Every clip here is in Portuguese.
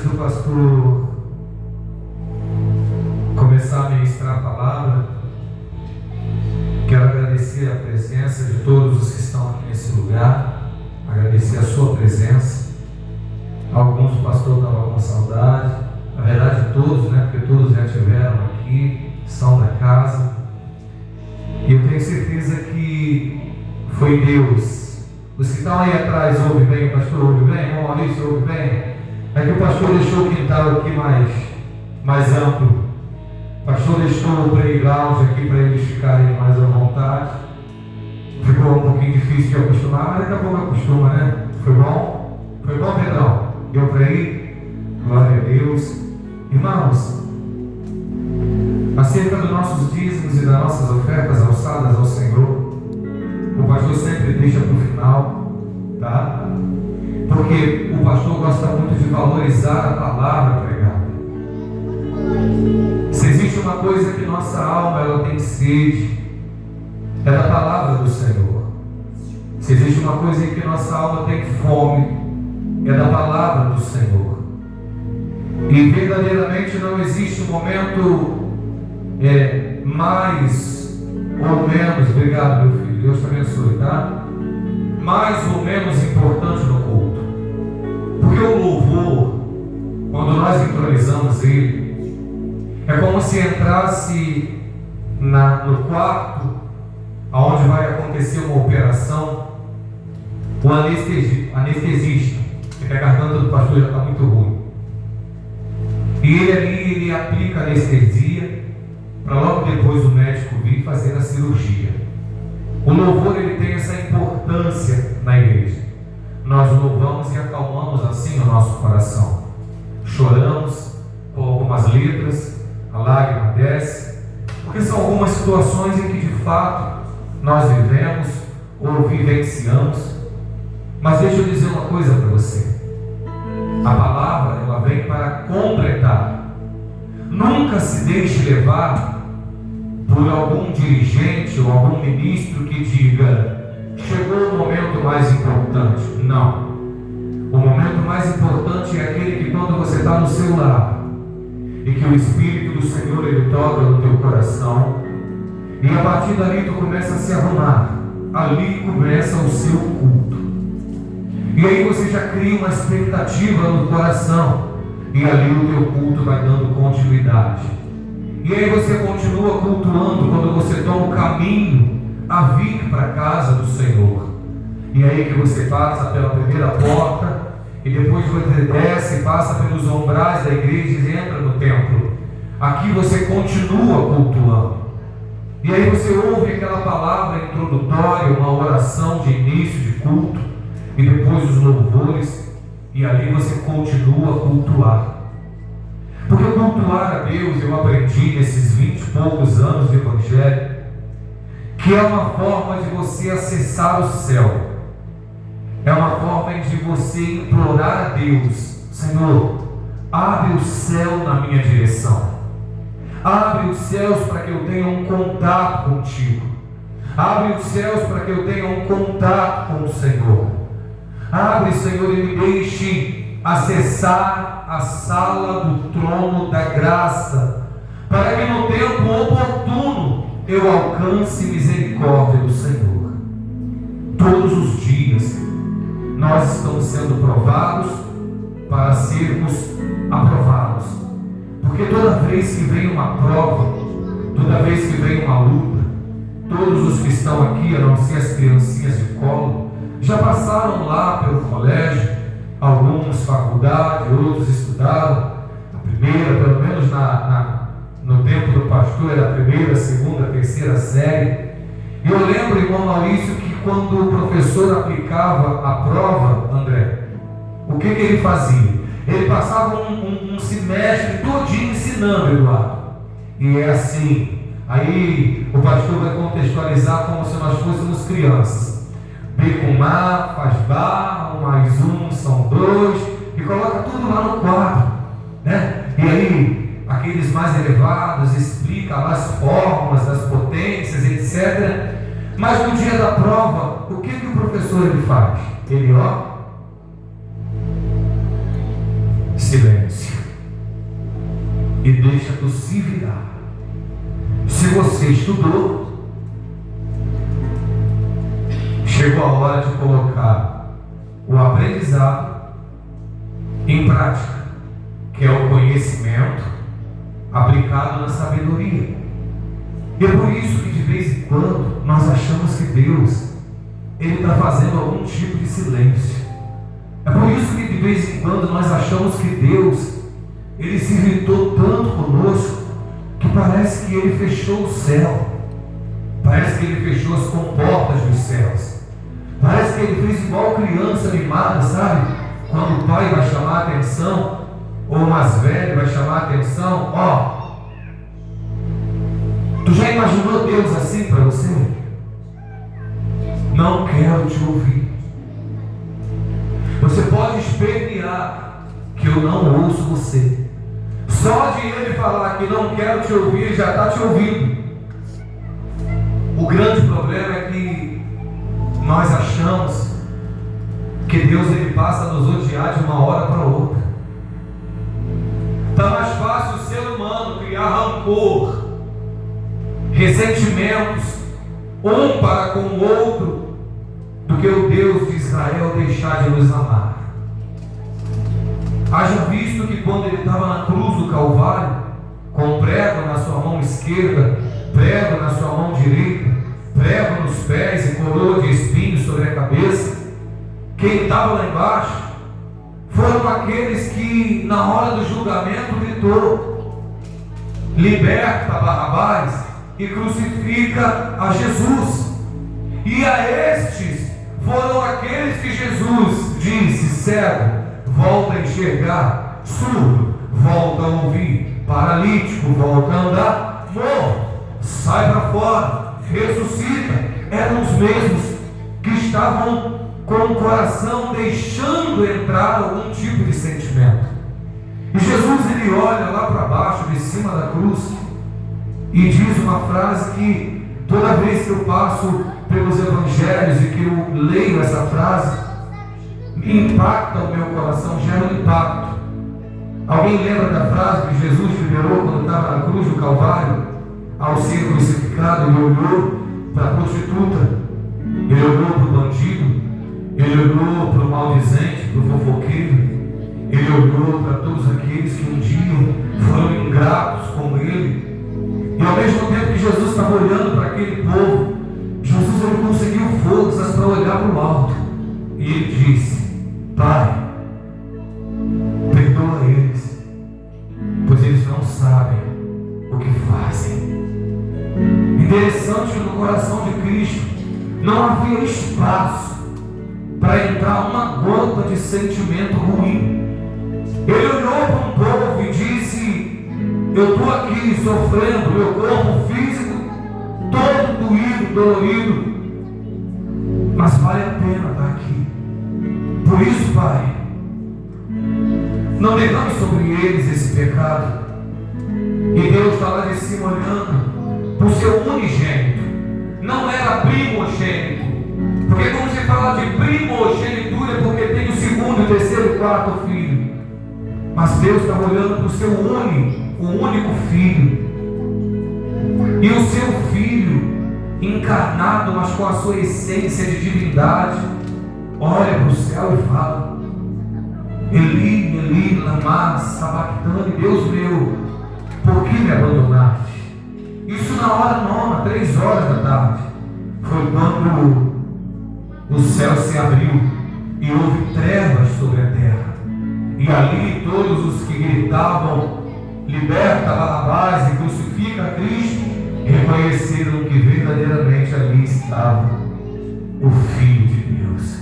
do pastor começar a ministrar a palavra, quero agradecer a presença de todos os que estão aqui nesse lugar, agradecer a sua presença. Alguns o pastor estava com saudade, na verdade todos, né? Porque todos já estiveram aqui, são da casa, e eu tenho certeza que foi Deus. Os que estão aí atrás ouvem bem, o pastor ouve bem, o Maurício ouve bem. É que o pastor deixou o quintal aqui mais amplo. O pastor deixou o playground aqui para eles ficarem mais à vontade. Ficou um pouquinho difícil de acostumar, mas daqui a pouco acostuma, né? Foi bom? Foi bom, Pedrão? Deu para ir? Glória a Deus. Irmãos, acerca dos nossos dízimos e das nossas ofertas alçadas ao Senhor, o pastor sempre deixa para o final, tá? Porque o pastor gosta muito de valorizar a palavra pregada. Se existe uma coisa que nossa alma ela tem sede, é da palavra do Senhor. Se existe uma coisa em que nossa alma tem fome, é da palavra do Senhor. E verdadeiramente não existe um momento mais ou menos, obrigado meu filho, Deus te abençoe, tá? Mais ou menos importante no culto. Porque o louvor, quando nós entronizamos ele, é como se entrasse no quarto onde vai acontecer uma operação, o anestesista, porque a garganta do pastor já está muito ruim. E ele aplica a anestesia para logo depois o médico vir fazer a cirurgia. O louvor ele tem essa importância na igreja. Nós louvamos e acalmamos assim o nosso coração. Choramos com algumas letras, a lágrima desce, porque são algumas situações em que de fato nós vivemos ou vivenciamos. Mas deixa eu dizer uma coisa para você. A palavra ela vem para completar. Nunca se deixe levar por algum dirigente ou algum ministro que diga: chegou o momento mais importante. Não. O momento mais importante é aquele que quando você está no seu lar e que o Espírito do Senhor ele toca no teu coração, e a partir dali tu começa a se arrumar. Ali começa o seu culto. E aí você já cria uma expectativa no coração, e ali o teu culto vai dando continuidade. E aí você continua cultuando quando você toma o caminho a vir para a casa do Senhor. E aí que você passa pela primeira porta, e depois você desce, passa pelos umbrais da igreja e entra no templo. Aqui você continua cultuando. E aí você ouve aquela palavra introdutória, uma oração de início de culto, e depois os louvores, e ali você continua a cultuar. Porque cultuar a Deus, eu aprendi nesses 20 e poucos anos de evangelho, que é uma forma de você acessar o céu. É uma forma de você implorar a Deus: Senhor, abre o céu na minha direção. Abre os céus para que eu tenha um contato contigo. Abre os céus para que eu tenha um contato com o Senhor. Abre, Senhor, e me deixe acessar a sala do trono da graça, para que no tempo oportuno eu alcance misericórdia do Senhor. Todos os dias nós estamos sendo provados para sermos aprovados. Porque toda vez que vem uma prova, toda vez que vem uma luta, todos os que estão aqui, a não ser as criancinhas de colo, já passaram lá pelo colégio, alguns faculdade, outros estudaram a primeira, pelo menos no tempo do pastor, era a primeira, segunda, terceira série. E eu lembro, irmão Maurício, que quando o professor aplicava a prova, André, o que ele fazia? Ele passava um semestre todinho ensinando, Eduardo. E é assim. Aí o pastor vai contextualizar como se nós fôssemos crianças. B com A, faz barra, 1 mais 1 são 2, e coloca tudo lá no quadro, né? E aí, aqueles mais elevados, explica lá as fórmulas, as potências, etc. Mas no dia da prova, o que o professor ele faz? Ele, silêncio e deixa tu se virar. Se você estudou, chegou a hora de colocar o aprendizado em prática, que é o conhecimento aplicado na sabedoria. E é por isso que de vez em quando nós achamos que Deus Ele está fazendo algum tipo de silêncio. É por isso que de vez em quando nós achamos que Deus Ele se irritou tanto conosco que parece que Ele fechou o céu, parece que Ele fechou as comportas dos céus, parece que Ele fez igual criança mimada, sabe? Quando o pai vai chamar a atenção, ou o mais velho vai chamar a atenção, ó. Tu já imaginou Deus assim para você? Não quero te ouvir. Você pode espernear que eu não ouço você. Só de ele falar que não quero te ouvir, ele já está te ouvindo. O grande problema é que nós achamos que Deus ele passa a nos odiar de uma hora para outra. Está mais fácil o ser humano criar rancor, ressentimentos, um para com o outro, do que o Deus de Israel deixar de nos amar. Haja visto que quando ele estava na cruz do Calvário, com prego na sua mão esquerda, prego na sua mão direita, prego nos pés e coroa de espinhos sobre a cabeça, quem estava lá embaixo foram aqueles que na hora do julgamento gritou: liberta Barrabás e crucifica a Jesus. E a estes foram aqueles que Jesus disse: cego, volta a enxergar, surdo, volta a ouvir, paralítico, volta a andar, morto, sai para fora, ressuscita. Eram os mesmos que estavam com o coração deixando entrar algum tipo de sentimento. E Jesus ele olha lá para baixo, de cima da cruz, e diz uma frase que toda vez que eu passo pelos evangelhos e que eu leio essa frase, me impacta o meu coração, gera um impacto. Alguém lembra da frase que Jesus liberou quando estava na cruz do Calvário? Ao ser crucificado, ele olhou para a prostituta, ele olhou para o bandido, ele olhou para o maldizente, para o fofoqueiro, ele olhou para todos aqueles que um dia foram ingratos com ele. E ao mesmo tempo que Jesus estava olhando para aquele povo, Jesus ele conseguiu forças para olhar para o alto. E ele disse: Pai, perdoa eles, pois eles não sabem o que fazem. Interessante que no coração de Cristo não havia espaço para entrar uma gota de sentimento ruim. Ele olhou para um povo e disse: eu estou aqui sofrendo, meu corpo físico todo doído, dolorido, mas vale a pena estar aqui. Por isso, Pai, não derrame sobre eles esse pecado. E Deus está lá de cima olhando para o seu unigênito. Não era primogênito, porque quando se fala de primogenitura é porque tem o segundo, o terceiro e o quarto filho. Mas Deus estava olhando para o seu o único filho. E o seu filho, encarnado, mas com a sua essência de divindade, olha para o céu e fala: Eli, Eli, lama sabachthani, Deus meu, por que me abandonaste? Isso na hora nona, 3 horas da tarde. Foi quando o céu se abriu e houve trevas sobre a terra. E ali todos os que gritavam: liberta Barrabás e crucifica Cristo, reconheceram que verdadeiramente ali estava o Filho de Deus.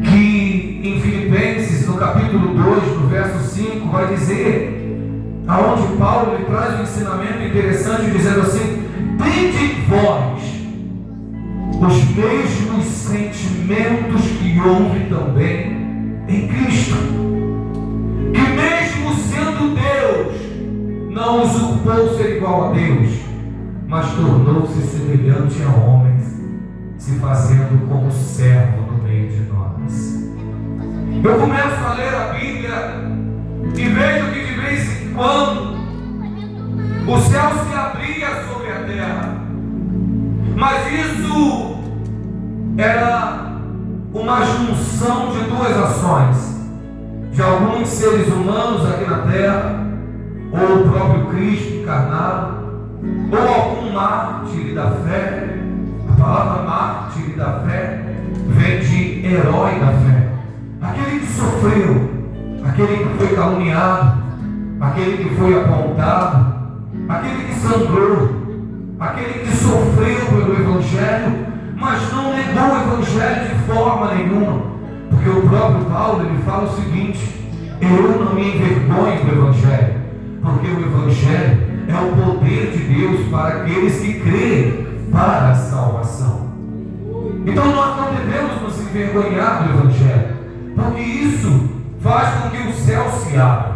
Que em Filipenses, no capítulo 2, no verso 5, vai dizer, aonde Paulo ele traz um ensinamento interessante, dizendo assim: tende vós os mesmos sentimentos que houve também em Cristo, que mesmo sendo Deus, não usurpou ser igual a Deus, mas tornou-se semelhante a homens, se fazendo como servo no meio de nós. Eu começo a ler a Bíblia de alguns seres humanos aqui na terra, ou o próprio Cristo encarnado, ou algum mártir da fé. A palavra mártir da fé vem de herói da fé, aquele que sofreu, aquele que foi caluniado, aquele que foi apontado, aquele que sangrou, aquele que sofreu pelo Evangelho, mas não negou o Evangelho de forma nenhuma, porque o próprio Paulo ele fala o seguinte: eu não me envergonho do Evangelho, porque o Evangelho é o poder de Deus para aqueles que creem para a salvação. Então nós não devemos nos envergonhar do Evangelho, porque isso faz com que o céu se abra.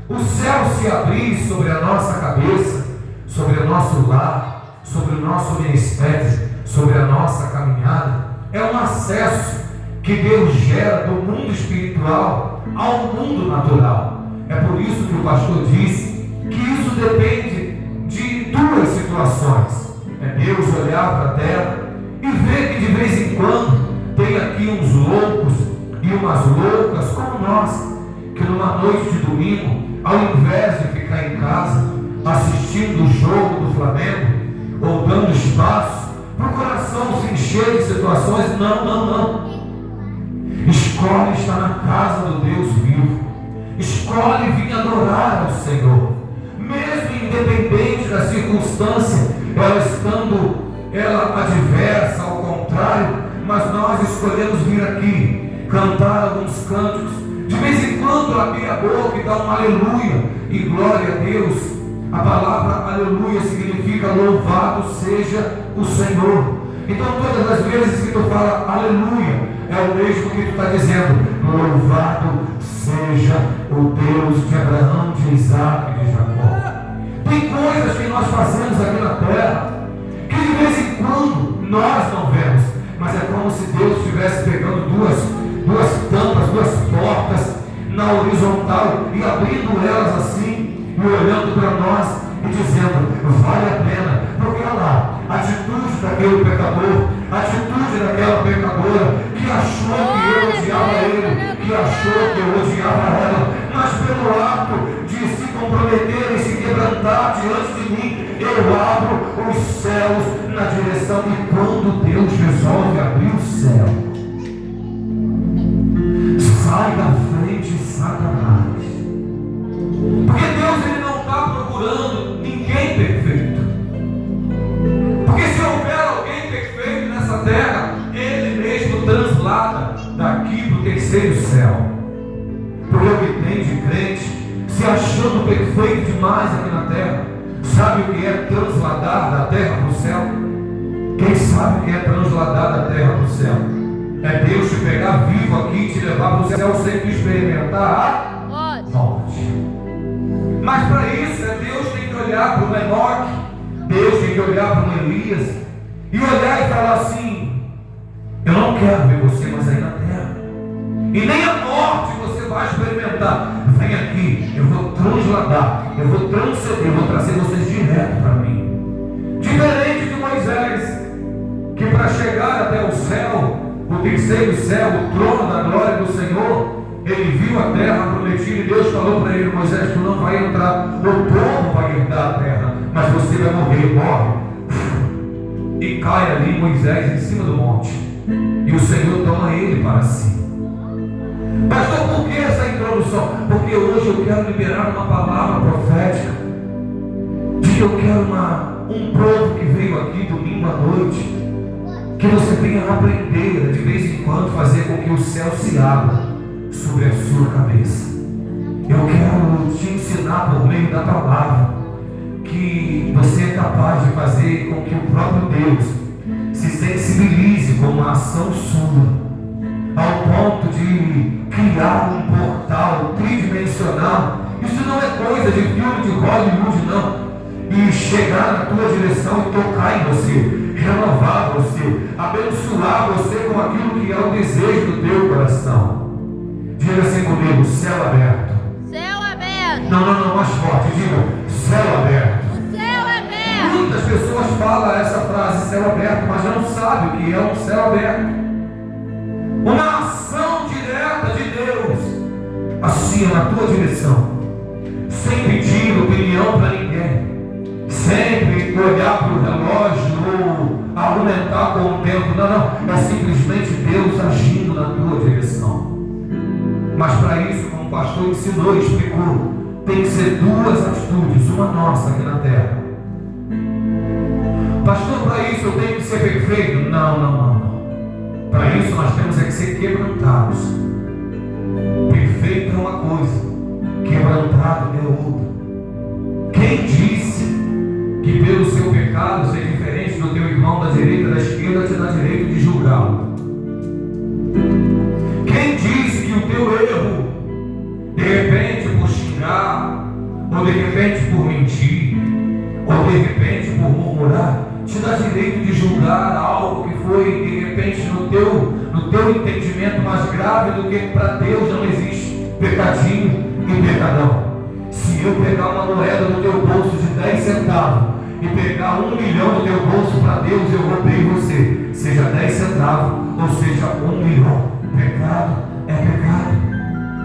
O céu se abrir sobre a nossa cabeça, sobre o nosso lar, sobre o nosso ministério, sobre a nossa caminhada. É um acesso que Deus gera do mundo espiritual ao mundo natural. É por isso que o pastor disse que isso depende de duas situações. É Deus olhar para a terra e ver que de vez em quando tem aqui uns loucos e umas loucas como nós, que numa noite de domingo, ao invés de ficar em casa assistindo o jogo do Flamengo ou dando espaço para o coração se encher de situações, não. Escolhe estar na casa do Deus vivo. Escolhe vir adorar ao Senhor, mesmo independente da circunstância, ela adversa, ao contrário, mas nós escolhemos vir aqui, cantar alguns cânticos, de vez em quando abrir a boca e dar um aleluia e glória a Deus. A palavra aleluia significa louvado seja o Senhor. Então todas as vezes que tu fala aleluia, é o mesmo que tu está dizendo: louvado seja o Deus de Abraão, de Isaac e de Jacó. Tem coisas que nós fazemos aqui na terra que de vez em quando nós não vemos, mas é como se Deus estivesse pegando duas tampas, duas portas na horizontal e abrindo elas assim e olhando para nós e dizendo: vale a pena, porque olha lá, a atitude daquele pecador, a atitude daquela pecadora que achou que eu odiava ele, que achou que eu odiava ela, mas pelo ato de se comprometer e se quebrantar diante de mim, eu abro os céus na direção. E quando Deus resolve abrir o céu, sai da frente Satanás, porque Deus ele não está procurando ninguém perfeito, porque se houver alguém perfeito nessa terra, ele mesmo translada daqui para o terceiro céu. Porque o que tem de crente se achando perfeito demais aqui na terra, sabe o que é transladar da terra para o céu? Quem sabe o que é transladar da terra para o céu? É Deus te pegar vivo aqui e te levar para o céu sem te experimentar a morte. Mas para isso, Deus tem que olhar para o Enoque, Deus tem que olhar para o Elias e olhar e falar assim: eu não quero ver você mais aí na terra, e nem a morte você vai experimentar. Vem aqui, eu vou transladar, eu vou transcender, eu vou trazer vocês direto para mim. Diferente de Moisés, que para chegar até o céu, o terceiro céu, o trono da glória do Senhor, ele viu a terra prometida e Deus falou para ele: Moisés, tu não vai entrar, o povo vai herdar a terra, mas você vai morrer. Morre e cai ali Moisés em cima do monte, e o Senhor toma ele para si. Pastor, por que essa introdução? Porque hoje eu quero liberar uma palavra profética, de eu quero um povo que veio aqui domingo à noite, que você venha aprender de vez em quando fazer com que o céu se abra sobre a sua cabeça. Eu quero te ensinar por meio da palavra que você é capaz de fazer com que o próprio Deus se sensibilize com uma ação sua, ao ponto de criar um portal tridimensional. Isso não é coisa de filme de Hollywood, não. E chegar na tua direção e tocar em você, renovar você, abençoar você com aquilo que é o desejo do teu coração. Diga assim comigo: céu aberto. Céu aberto. Não, mais forte. Diga: céu aberto. O céu aberto. Muitas pessoas falam essa frase, céu aberto, mas não sabem o que é um céu aberto. Uma ação direta de Deus assim na tua direção, sem pedir opinião para ninguém, sempre olhar para o relógio ou argumentar com o tempo. Não, é simplesmente Deus agindo na tua direção. Mas para isso, como o pastor ensinou e explicou, tem que ser duas atitudes, uma nossa aqui na terra. Pastor, para isso eu tenho que ser perfeito? Não. Para isso nós temos é que ser quebrantados. Perfeito é uma coisa, quebrantado é outra. Quem disse que pelo seu pecado ser diferente do teu irmão da direita, da esquerda, te dá direito de julgá-lo? Quem disse que o teu erro, de repente por xingar, ou de repente por mentir, ou de repente por murmurar, te dá direito de julgar algo que foi de repente no teu entendimento mais grave, do que para Deus não existe pecadinho e pecadão? Se eu pegar uma moeda do teu bolso de 10 centavos e pegar 1 milhão do teu bolso, para Deus eu roubei você, seja 10 centavos ou seja 1 milhão, pecado é pecado.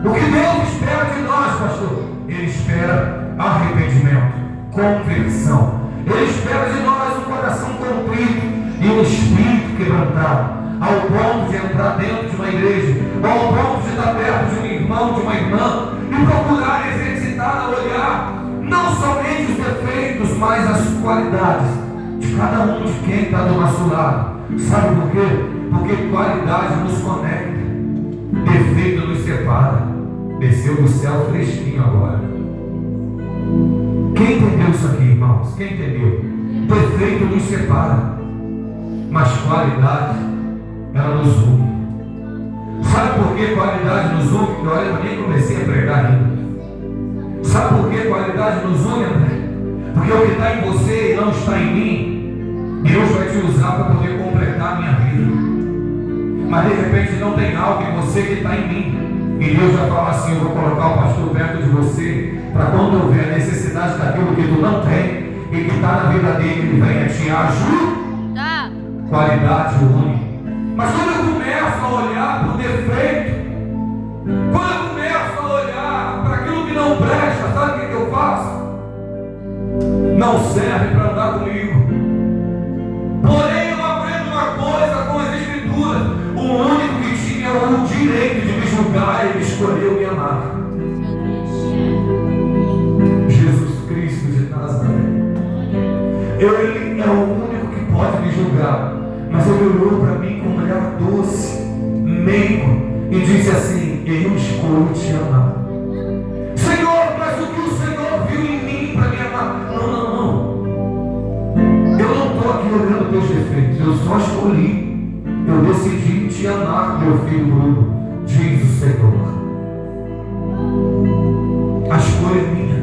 O que Deus espera de nós, pastor? Ele espera arrependimento, conversão. Ele espera de nós um coração contrito e um espírito quebrantado, ao ponto de entrar dentro de uma igreja, ao ponto de estar perto de um irmão, de uma irmã, e procurar exercitar a olhar não somente os defeitos, mas as qualidades de cada um de quem está do nosso lado. Sabe por quê? Porque qualidade nos conecta, defeito nos separa. Desceu do céu fresquinho agora. Quem entendeu isso aqui, irmãos? Quem entendeu? Defeito nos separa, mas qualidade, ela nos une. Sabe por que qualidade nos une? Olha, eu nem comecei a pregar ainda. Sabe por que qualidade nos une, André? Porque o que está em você e não está em mim, Deus vai te usar para poder completar a minha vida. Mas de repente não tem algo em você que está em mim, e Deus vai falar assim: eu vou colocar o pastor perto de você, para quando houver a necessidade daquilo que tu não tem e que está na vida dele, ele venha te ajudar. Qualidade une. Mas quando eu começo a olhar para o defeito, quando eu começo a olhar para aquilo que não presta, sabe o que eu faço? Não serve para andar comigo. Porém, eu aprendo uma coisa com as Escrituras: o único que tinha o direito de me julgar, ele escolheu me amar. Jesus Cristo de Nazaré. Ele é o único que pode me julgar, mas ele olhou para mim com um olhar doce, meigo, e disse assim: eu escolho te amar. Senhor, mas o que o Senhor viu em mim para me amar? Não. Eu não estou aqui olhando teus defeitos, eu só escolhi, eu decidi te amar, meu filho Bruno, diz o Senhor. A escolha é minha.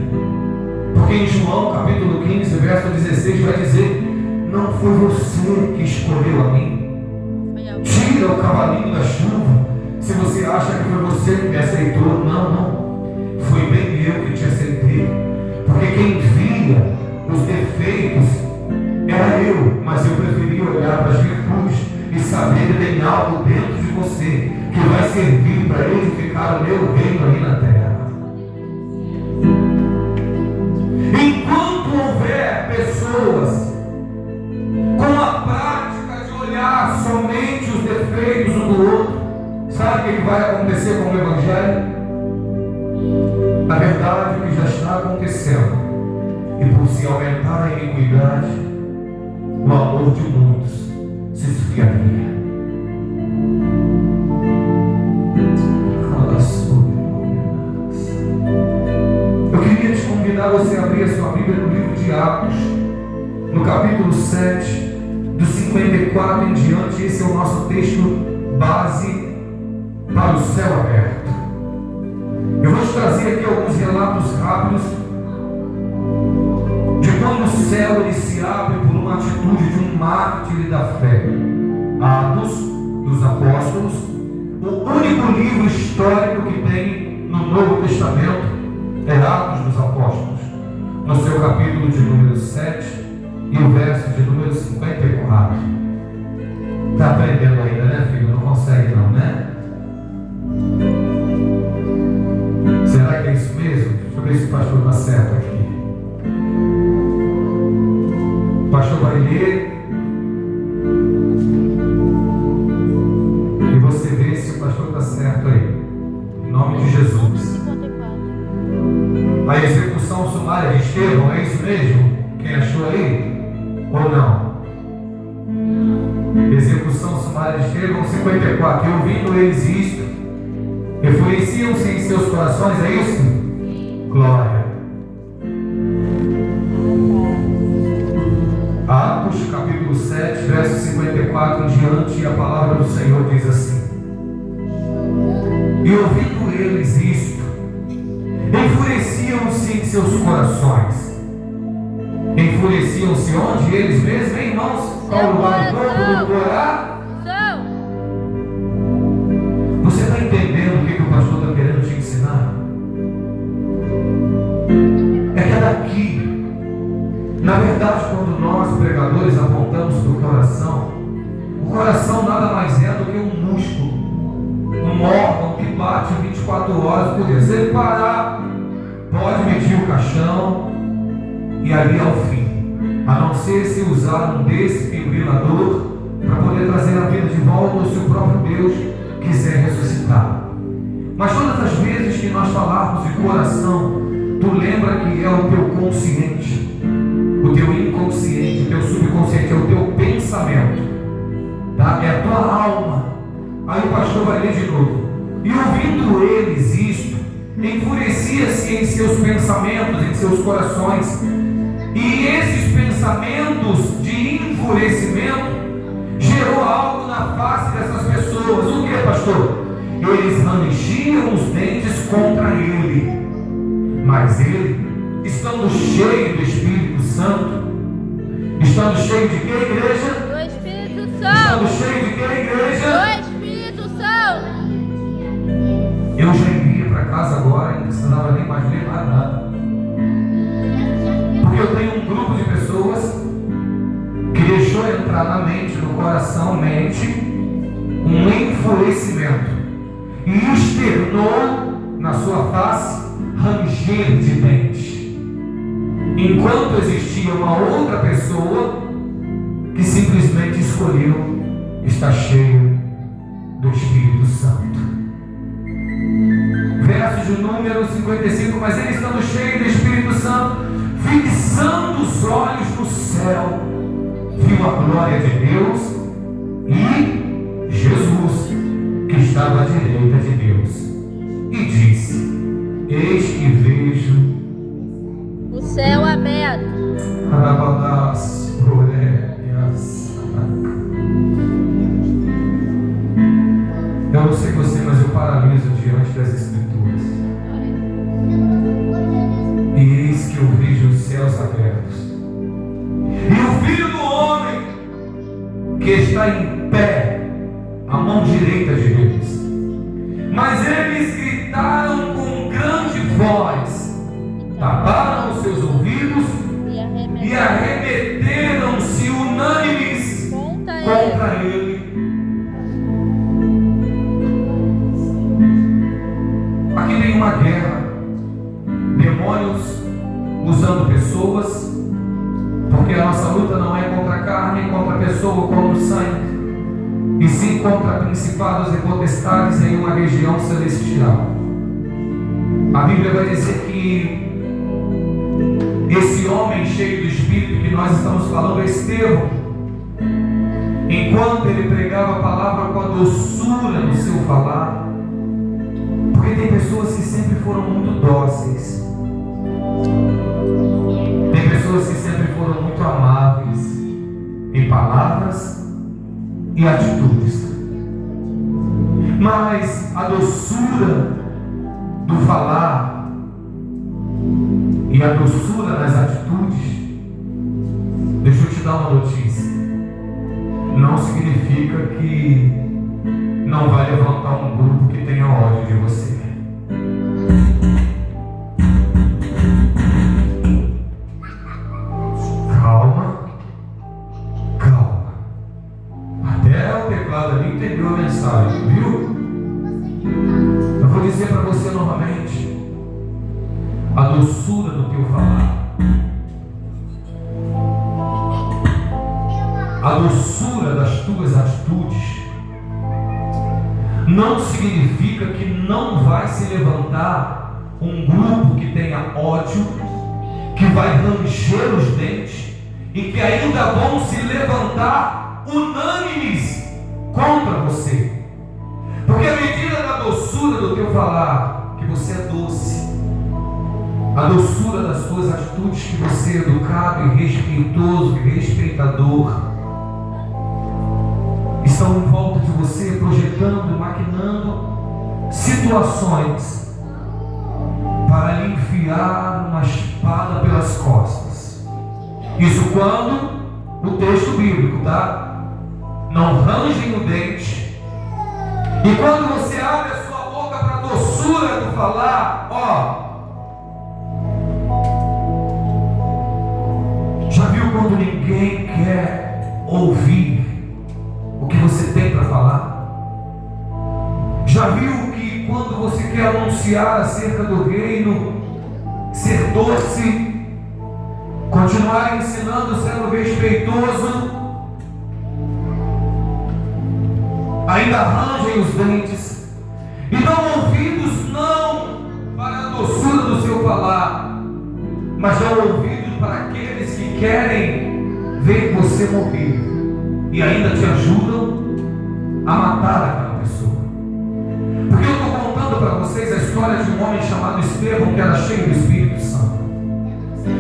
Porque em João capítulo 15, verso 16 vai dizer: não foi você que escolheu a mim. Tira o cavalinho da chuva se você acha que foi você que me aceitou. Não. Foi bem eu que te aceitei. Porque quem via os defeitos era eu, mas eu preferi olhar para as virtudes e saber que tem algo dentro de você que vai servir para edificar o meu reino aí na terra. Enquanto houver pessoas com a prática de olhar somente os defeitos um do outro, sabe o que vai acontecer com o Evangelho? Na verdade, o que já está acontecendo, e por se aumentar a iniquidade, o amor de muitos se esfriaria. Eu queria te convidar você a abrir a sua Bíblia no livro de Atos, no capítulo 7, do 54 em diante. Esse é o nosso texto base para o céu aberto. Eu vou te trazer aqui alguns relatos rápidos de quando o céu ele se abre por uma atitude de um mártir da fé. Atos dos Apóstolos, o único livro histórico que tem no Novo Testamento é Atos dos Apóstolos, no seu capítulo de número 7 e o verso de número 54. Está aprendendo ainda, né, filho? Não consegue não, né? eu ver se o pastor está certo aqui. O pastor vai ler e você vê se o pastor está certo aí. Em nome de Jesus. A execução sumária de Estevão, é isso mesmo? Quem achou aí? Ou não? Execução sumária de Estevão 54. E ouvindo eles isto, enfureciam-se em seus corações, é isso? Glória. Atos capítulo 7, verso 54 em diante, a palavra do Senhor diz assim: e ouvindo eles isto, enfureciam-se em seus corações. Enfureciam-se onde? Eles mesmos, hein, irmãos? Qual lugar do corpo? Do coração? Você está entendendo o que o pastor está querendo te ensinar? É que é daqui. Na verdade, quando nós, pregadores, apontamos para o coração nada mais é do que um músculo, um órgão que bate 24 horas por dia. Se ele parar, pode medir o caixão e ali é o fim. A não ser se usar um desfibrilador para poder trazer a vida de volta, ou se o próprio Deus quiser ressuscitar. Mas todas as vezes que nós falarmos de coração, tu lembra que é o teu consciente, o teu inconsciente, o teu subconsciente, é o teu pensamento, tá? É a tua alma. Aí o pastor vai ler de novo. E ouvindo eles isto, enfurecia-se em seus pensamentos, em seus corações. E esses pensamentos de enfurecimento gerou algo na face dessas pessoas. O que, pastor? Eles rangiam os dentes contra ele. Mas ele, estando cheio do Espírito Santo, estando cheio de que, igreja? Do Espírito Santo. Estando cheio de que, igreja? Do Espírito Santo. Eu já iria para casa agora e não precisava nem mais ler mais nada. Porque eu tenho um grupo de pessoas que deixou entrar na mente, no coração, um enfurecimento e externou na sua face ranger de dentes, enquanto existia uma outra pessoa que simplesmente escolheu estar cheio do Espírito Santo. Verso de número 55: mas ele, estando cheio do Espírito Santo, fixando os olhos no céu, viu a glória de Deus e Jesus, que estava à direita de Deus, e disse: eis que vejo o céu aberto. Eu não sei você, mas eu paraliso diante das Escrituras. E eis que eu vejo os céus abertos, e o Filho do Homem, que está em pé à mão direita de Deus. Mas eles gritaram com grande voz, taparam os seus ouvidos e arremeteram-se unânimes contra ele. Aqui tem uma guerra, demônios usando pessoas, porque a nossa luta não é contra a carne, contra a pessoa, contra o sangue, e sim contra principados e potestades em uma região celestial. A Bíblia vai dizer que esse homem cheio do Espírito que nós estamos falando é Estevão. Enquanto ele pregava a palavra com a doçura no seu falar, porque tem pessoas que sempre foram muito dóceis, tem pessoas que sempre foram muito amáveis em palavras e atitudes, mas a doçura do falar e a doçura nas atitudes, deixa eu te dar uma notícia, não significa que não vai levantar um grupo que tenha ódio de você. Calma. Até o teclado ali entendeu a mensagem, viu? Eu vou dizer para você novamente: a doçura do teu falar. A doçura das tuas atitudes não significa que não vai se levantar um grupo que tenha ódio, que vai ranger os dentes e que ainda vão se levantar unânimes contra você. Porque à medida da doçura do teu falar, que você é doce, a doçura das tuas atitudes, que você é educado e respeitoso e respeitador, estão em volta de você, projetando e maquinando situações para lhe enfiar uma espada pelas costas. Isso quando o texto bíblico, tá? Não rangem o dente. E quando você abre a sua boca para a doçura do falar, já viu quando ninguém quer ouvir o que você tem para falar? Já viu que quando você quer anunciar acerca do reino, ser doce, continuar ensinando, sendo respeitoso, ainda arranjem os dentes e dão ouvidos não para a doçura do seu falar, mas dão ouvidos para aqueles que querem ver você morrer e ainda te ajudam a matar aquela pessoa. Porque eu estou contando para vocês a história de um homem chamado Estevão, que era cheio do Espírito Santo.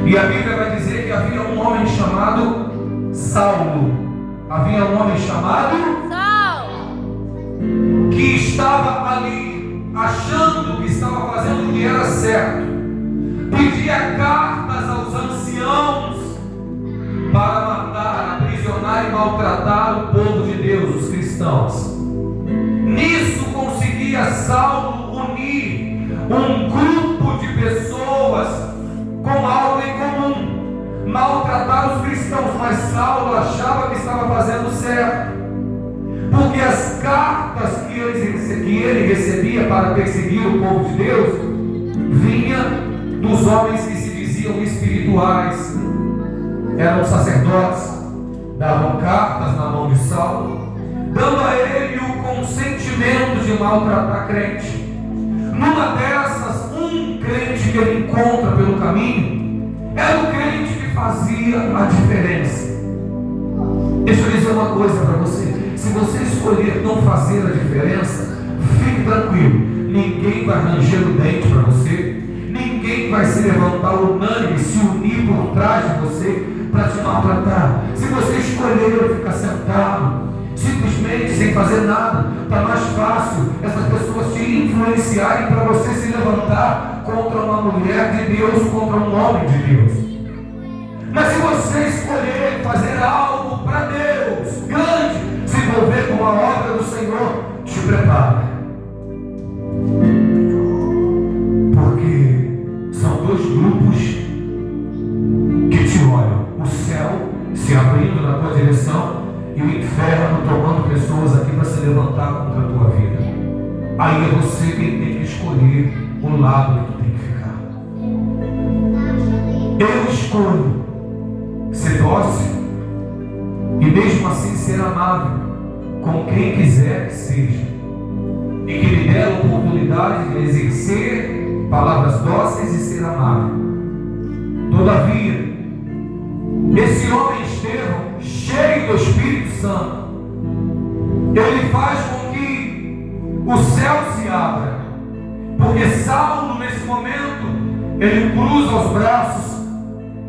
E a Bíblia vai dizer que havia um homem chamado Saulo. Havia um homem chamado Saulo, que estava ali achando que estava fazendo o que era certo. Pedia cartas aos anciãos para matar, aprisionar e maltratar o povo de Deus, os cristãos. Nisso conseguia Saulo unir um grupo de pessoas com algo em comum: maltratar os cristãos. Mas Saulo achava que estava fazendo certo, porque as cartas que ele recebia para perseguir o povo de Deus vinha dos homens que se diziam espirituais. Eram sacerdotes, davam cartas na mão de Saulo, dando a ele o consentimento de maltratar crente. Numa dessas, um crente que ele encontra pelo caminho era o crente que fazia a diferença. Deixa eu dizer uma coisa para você: se você escolher não fazer a diferença, fique tranquilo, ninguém vai ranger o dente para você, ninguém vai se levantar unânime, se unir por trás de você para te maltratar. Se você escolher ficar sentado, simplesmente sem fazer nada, está mais fácil essas pessoas te influenciarem para você se levantar contra uma mulher de Deus, contra um homem de Deus. Mas se você escolher fazer algo para Deus, grande, se envolver com a obra do Senhor, te prepare. Porque são dois grupos que te olham: o céu se abrindo na tua direção e o inferno tomando pessoas aqui para se levantar contra a tua vida. Aí é você quem tem que escolher o lado que tu tem que ficar. Eu escolho ser dócil e mesmo assim ser amável com quem quiser que seja, e que me dê a oportunidade de exercer palavras dóceis e ser amável. Todavia, esse homem Estevão, cheio do Espírito Santo, ele faz com que o céu se abra, porque Saulo, nesse momento, ele cruza os braços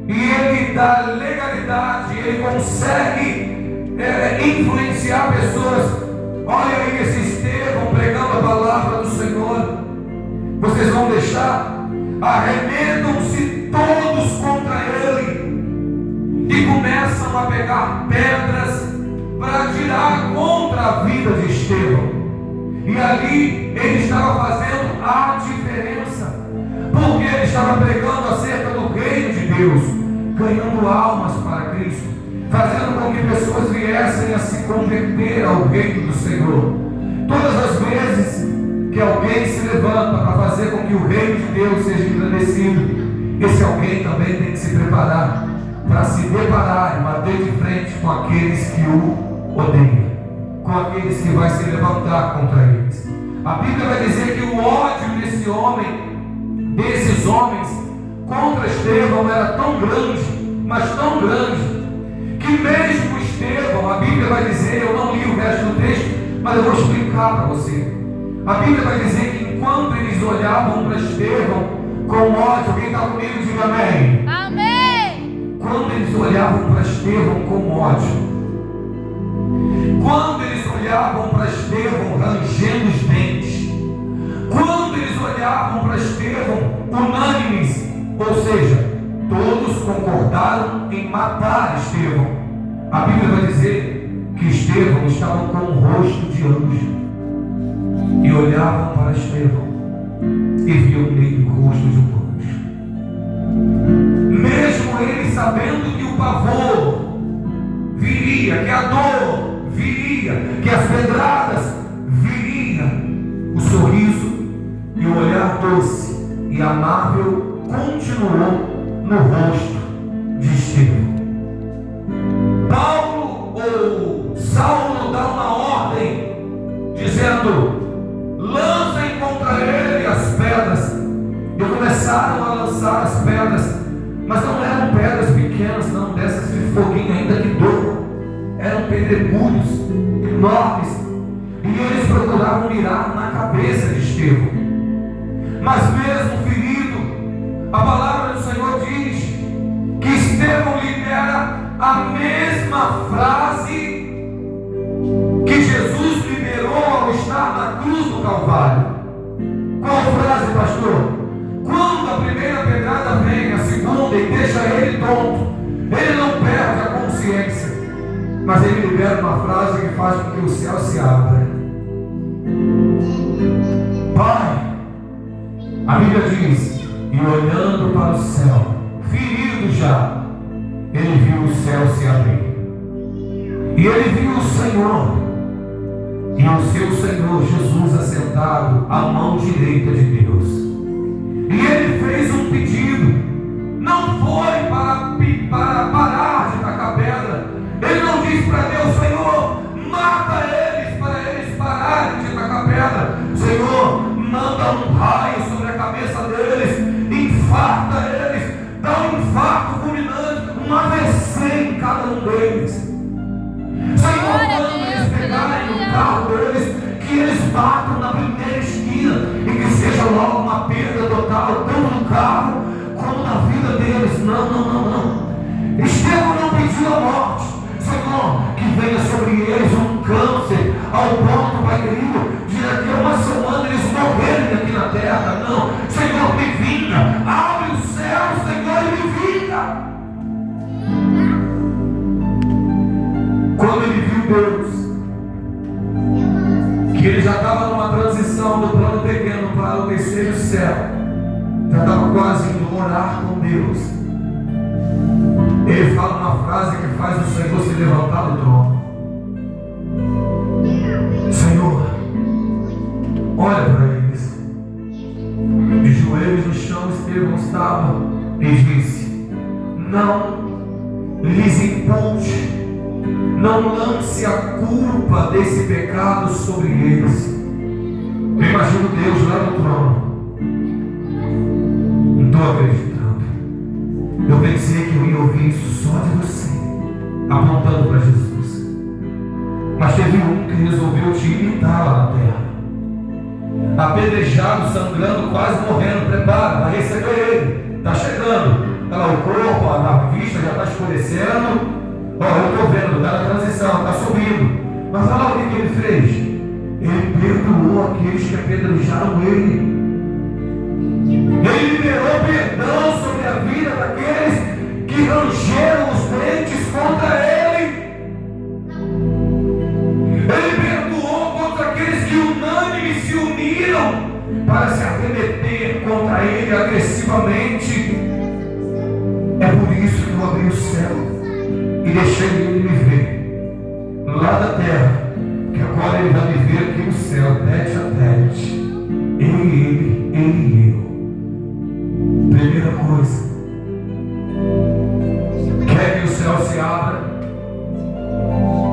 e ele dá legalidade, ele consegue influenciar pessoas. Olha aí esse Estevão pregando a palavra do Senhor, vocês vão deixar? Arremedam-se todos contra ele e começam a pegar pedras para atirar contra a vida de Estevão. E ali ele estava fazendo a diferença, porque ele estava pregando acerca do reino de Deus, ganhando almas para Cristo, fazendo com que pessoas viessem a se converter ao reino do Senhor. Todas as vezes que alguém se levanta para fazer com que o reino de Deus seja engrandecido, esse alguém também tem que se preparar para se deparar e bater de frente com aqueles que o odeiam, com aqueles que vai se levantar contra eles. A Bíblia vai dizer que o ódio desse homem, desses homens contra Estevão era tão grande, mas tão grande, que mesmo Estevão, a Bíblia vai dizer, eu não li o resto do texto, mas eu vou explicar para você. A Bíblia vai dizer que enquanto eles olhavam para Estevão com ódio, quem está comigo, diga amém. Amém. Quando eles olhavam para Estevão com ódio, quando eles olhavam para Estevão rangendo os dentes, quando eles olhavam para Estevão unânimes, ou seja, todos concordaram em matar Estevão, a Bíblia vai dizer que Estevão estava com o rosto de anjo, e olhavam para Estevão e viam nele o rosto de um anjo. Mesmo eles sabendo que o pavor viria, que a dor viria, que as pedradas viria, o sorriso e o olhar doce e amável continuou no rosto de Estevão. Paulo ou Saulo dá uma ordem dizendo: lancem contra ele as pedras. E começaram a lançar as pedras, mas não eram pedras pequenas, não, dessas de foguinho, ainda que dor. Eram pedregulhos enormes, e eles procuravam mirar na cabeça de Estevão. Mas mesmo ferido, a palavra do Senhor diz que Estevão libera a mesma frase que Jesus liberou ao estar na cruz do Calvário. Qual frase, pastor? Quando a primeira pedrada vem, a segunda, e deixa ele tonto, ele não perde a consciência, mas ele libera uma frase que faz com que o céu se abra. Pai, a Bíblia diz, e olhando para o céu, ferido já, ele viu o céu se abrir, e ele viu o Senhor e o seu Senhor Jesus assentado à mão direita de Deus. E ele fez um pedido. Não foi para parar de tacar pedra. Ele não disse para Deus: Senhor, mata eles, para eles pararem de tacar pedra. Senhor, manda um raio sobre a cabeça deles, infarta eles, dá um infarto fulminante, um AVC em cada um deles. Senhor, quando eles pegarem no carro deles, que eles batam na primeira esquina e que seja logo uma perda total, tanto no carro como na vida deles. Não. Estevão não pediu a morte. Senhor, que venha sobre eles um câncer ao ponto, Pai querido, de daqui a uma semana eles morrerem aqui na terra. Não, Senhor, me vinga, abre o céu, Senhor, e me vinga. Quando ele viu Deus, que ele já estava numa transição do plano pequeno para o terceiro céu, já estava quase indo morar com Deus, ele fala uma frase que faz o Senhor se levantar do trono. Senhor, olha para eles, de joelhos no chão Estevão estava, e disse: não lhes impute, não lance a culpa desse pecado sobre eles. Eu imagino Deus lá no trono. Não estou acreditando. Eu pensei que eu ia ouvir isso só de você, apontando para Jesus. Mas teve um que resolveu te imitar lá na terra. Apedrejado, sangrando, quase morrendo. Prepara, vai receber ele. Está chegando. Está lá o corpo, a vista já está escurecendo. Eu estou vendo, está na transição, está subindo. Mas olha lá o que ele fez. Ele perdoou aqueles que apedrejaram ele. Ele liberou perdão sobre a vida daqueles que rangeram os dentes contra ele. Ele perdoou contra aqueles que unânimes se uniram para se arremeter contra ele agressivamente. É por isso que eu abri o céu e deixei ele me ver lá da terra, que agora ele vai me ver aqui no céu, tete a tete, ele e eu, Primeira coisa, quer que o céu se abra,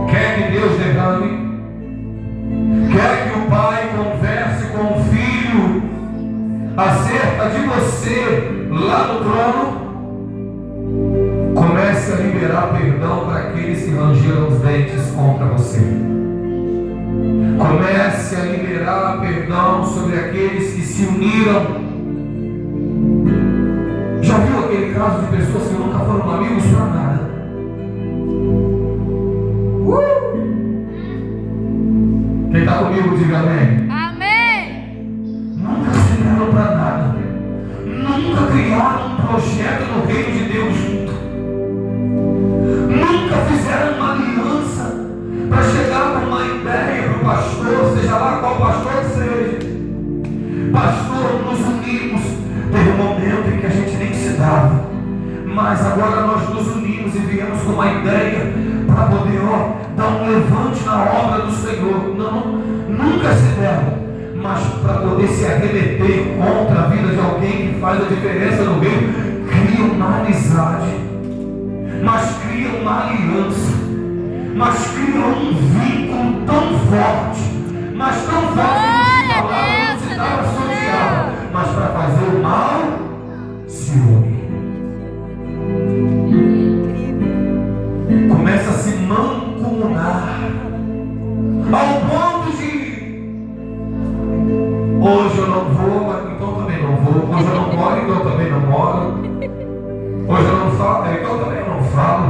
quer que Deus derrame, quer que o Pai converse com o Filho acerca de você lá no trono, comece a liberar perdão para aqueles que rangeram os dentes contra você. Comece a liberar perdão sobre aqueles que se uniram. Já viu aquele caso de pessoas que nunca foram amigos para nada? Quem está comigo, diga amém. Amém. Nunca se deram para nada. Nunca criaram um projeto no reino de Deus junto. Nunca fizeram uma aliança para chegar com uma ideia para o pastor, seja lá qual pastor seja. Pastor, nos unimos. Teve um momento em que a gente nem se dava, mas agora nós nos unimos e viemos com uma ideia para poder dar um levante na obra do Senhor. Não, nunca se deram, mas para poder se arremeter contra a vida de alguém que faz a diferença no meio, cria uma amizade, mas cria uma aliança, mas cria um vínculo tão forte, mas tão forte que se falava, não se dava, associava, mas para fazer o mal, se une. Começa a se mancomunar ao ponto de hoje eu não vou, então também não vou. Hoje eu não moro, então também não moro. Hoje eu não falo, então também não falo.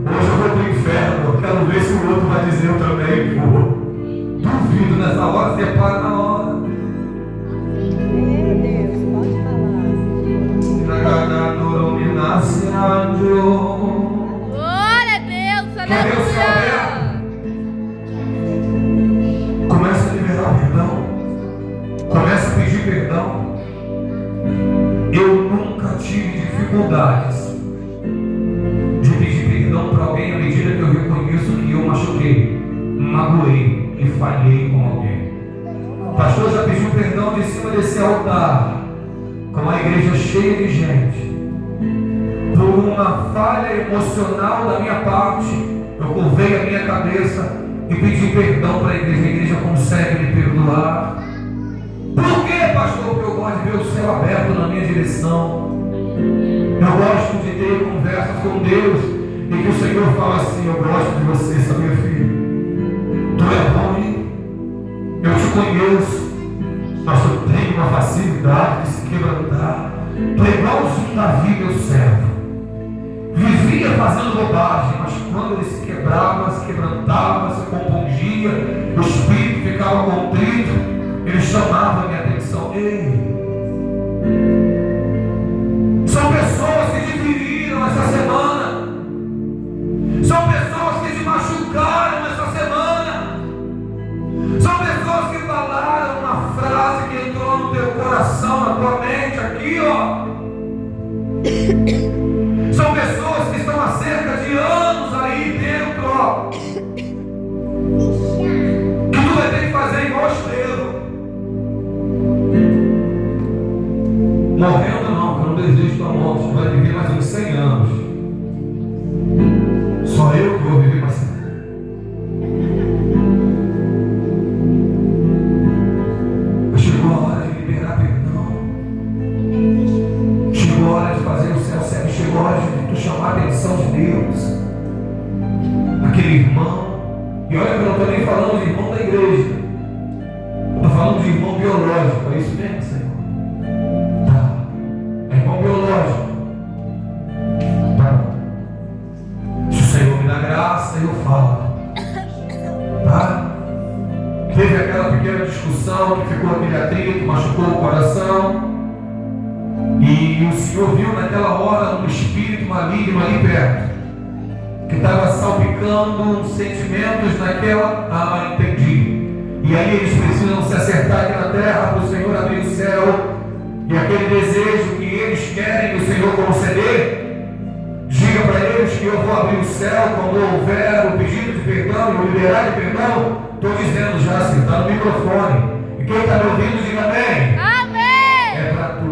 Hoje eu vou para o inferno, eu quero ver se o outro vai dizer eu também vou. Duvido, nessa hora separa na hora. Glória a Deus. Cadê o céu aberto? Começa a liberar perdão. Começa a pedir perdão. Eu nunca tive dificuldades de pedir perdão para alguém à medida que eu reconheço que eu machuquei, magoei e falhei com alguém. O pastor já pediu perdão de cima desse altar, com uma igreja cheia de gente, por uma falha emocional da minha parte. Eu curvei a minha cabeça e pedi perdão para a igreja. A igreja consegue me perdoar. Por quê, pastor? Porque eu gosto de ver o céu aberto na minha direção. Eu gosto de ter conversas com Deus e que o Senhor fala assim: eu gosto de você, sabia, filho? Tu é ruim, eu te conheço, mas eu tenho uma facilidade de se quebrantar. Tu é igualzinho Davi, meu servo. Vivia fazendo bobagem, mas quando ele se quebrava, se quebrantava, se compungia, o espírito ficava contrito, ele chamava a minha atenção. Ei! São pessoas que te feriram essa semana. São pessoas que te machucaram essa semana. São pessoas que falaram uma frase que entrou no teu coração, na tua mente, aqui, ó. São pessoas que estão há cerca de anos aí dentro, ó. Que tu vai ter que fazer igual Estevão. Morrendo não, que eu não desejo tua morte. Tu vai viver mais uns 100 anos. Só eu que vou viver mais 100 anos. Mas chegou a hora de liberar perdão. Chegou a hora de fazer o céu certo. Chegou a hora de tu chamar a atenção de Deus. Aquele irmão. E olha que eu não estou nem falando de irmão da igreja. Eu estou falando de irmão biológico. É isso mesmo, Senhor? Tá. É irmão biológico. Tá. Se o Senhor me dá graça, eu falo. Tá? Teve aquela pequena discussão que ficou aquele atrito, machucou o coração. E o Senhor viu naquela hora um espírito maligno ali perto, que estava salpicando sentimentos naquela. Ah, entendi. E aí eles precisam se acertar aqui na terra para o Senhor abrir o céu. E aquele desejo que eles querem o Senhor conceder, diga para eles que eu vou abrir o céu quando houver o pedido de perdão e o liberar de perdão. Estou dizendo já, assim, está no microfone. E quem está me ouvindo, diga amém. Amém. É para tu.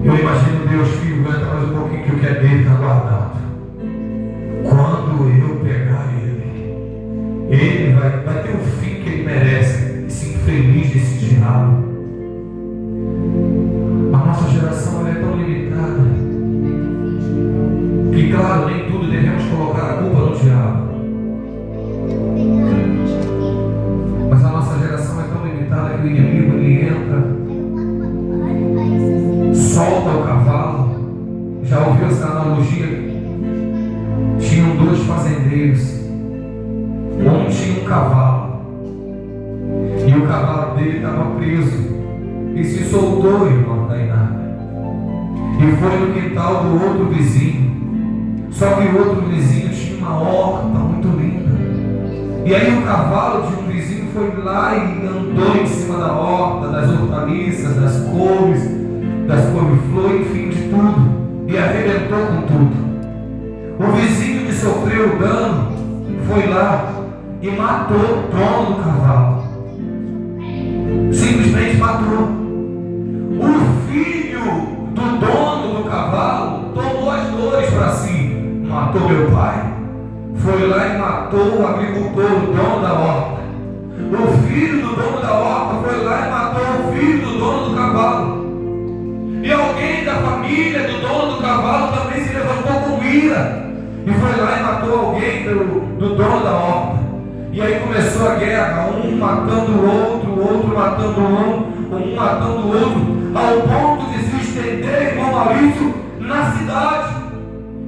Eu imagino Deus, filho, aguenta mais um pouquinho que o que é dele está guardado. Quando eu pegar ele vai ter o fim que ele merece, esse infeliz desse diabo. A nossa geração ela é tão limitada que, claro, nem tudo devemos colocar a culpa no diabo. Mas a nossa geração é tão limitada que o inimigo ele entra, solta o cavalo. Já ouviu essa analogia? Tinham dois fazendeiros. Um tinha um cavalo e o cavalo dele estava preso e se soltou, irmão Tainá, e foi no quintal do outro vizinho. Só que o outro vizinho tinha uma horta muito linda, e aí o cavalo de um vizinho foi lá e andou em cima da horta, das hortaliças, das couve-flor, enfim, de tudo, e arrebentou com tudo. O vizinho que sofreu o dano foi lá e matou o dono do cavalo. Simplesmente matou. O filho do dono do cavalo tomou as dores para si. Matou meu pai. Foi lá e matou o agricultor, o dono da horta. O filho do dono da horta foi lá e matou o filho do dono do cavalo. E alguém da família do dono do cavalo também se levantou com ira e foi lá e matou alguém do dono da horta. E aí começou a guerra, um matando o outro matando um matando o outro, ao ponto de se estender, irmão Maurício, na cidade.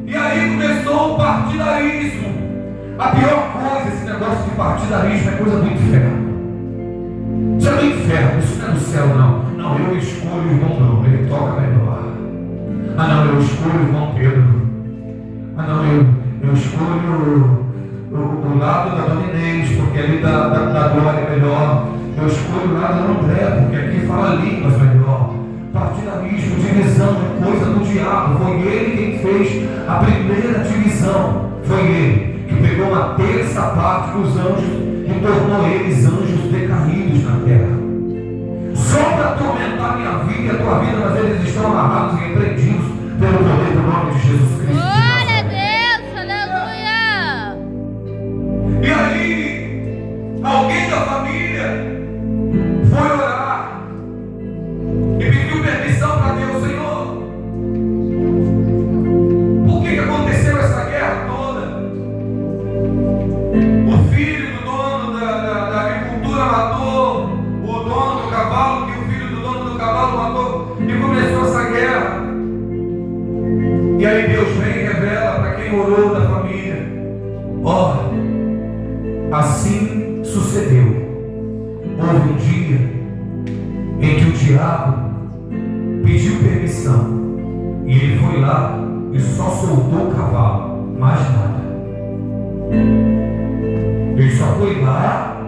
E aí começou o partidarismo. A pior coisa, esse negócio de partidarismo, é coisa do inferno. Isso é do inferno, isso não é do céu, não. Não, eu escolho o irmão Bruno, ele toca melhor. Ah não, eu escolho o irmão Pedro. Ah não, eu escolho o lado da Dona Inês, porque ali da glória é melhor. Eu escolho o lado do André, porque aqui fala línguas melhor. Partidarismo, divisão, é coisa do diabo. Foi ele quem fez a primeira divisão. Foi ele que pegou uma terça parte dos anjos e tornou eles anjos decaídos na terra. Só para atormentar minha vida e a tua vida, mas eles estão amarrados e repreendidos pelo poder do nome de Jesus Cristo. Glória a Deus, aleluia! E aí, alguém da família foi orar e pediu permissão para Deus. Senhor, por que aconteceu essa guerra toda? O filho do dono da agricultura matou o dono do cavalo, que o filho do dono do cavalo matou, e começou essa guerra. E aí Deus vem e revela para quem orou da família: ó, assim sucedeu. Houve um dia em que o diabo pediu permissão e ele foi lá e só soltou o cavalo, mais nada. Ele só foi lá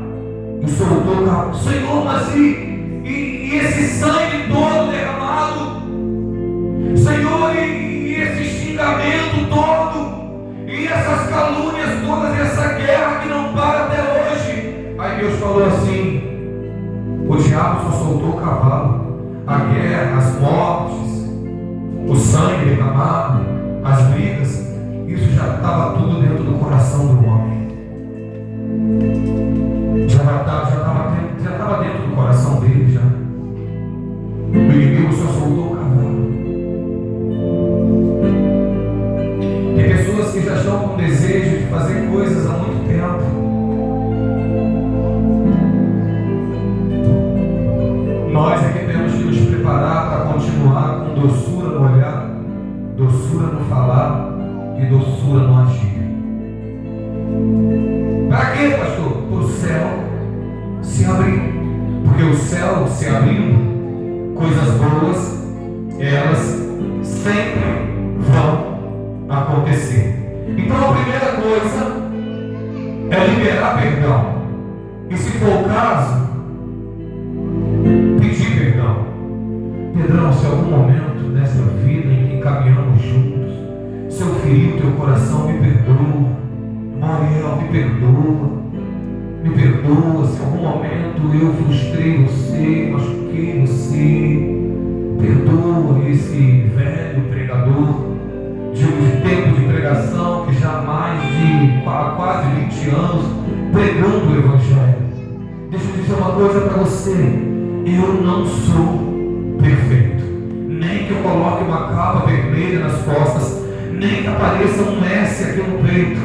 e soltou o cavalo. Senhor, mas e esse sangue todo derramado? Senhor, e esse xingamento todo? E essas calúnias todas, e essa guerra que não para até hoje? Aí Deus falou assim: o diabo só soltou o cavalo. A guerra, as mortes, o sangue derramado, as brigas, isso já estava tudo dentro do coração do homem. Já estava dentro do coração dele já. O inimigo só soltou o cavalo. Tem pessoas que já estão com desejo de fazer coisas há muito tempo. Nós é que temos que nos preparar para continuar com doçura no olhar, doçura no falar e doçura no agir. Para quê, pastor? Para o céu se abrir. Porque o céu se abrindo, coisas boas, elas sempre vão acontecer. Então a primeira coisa é liberar perdão. E se for o caso, pedir perdão. Pedrão, se algum momento nessa vida em que caminhamos juntos, se eu feri o teu coração, me perdoa. Mariel, me perdoa. Me perdoa se em algum momento eu frustrei você, machuquei você. Perdoa esse coisa para você: eu não sou perfeito. Nem que eu coloque uma capa vermelha nas costas, nem que apareça um S aqui no peito,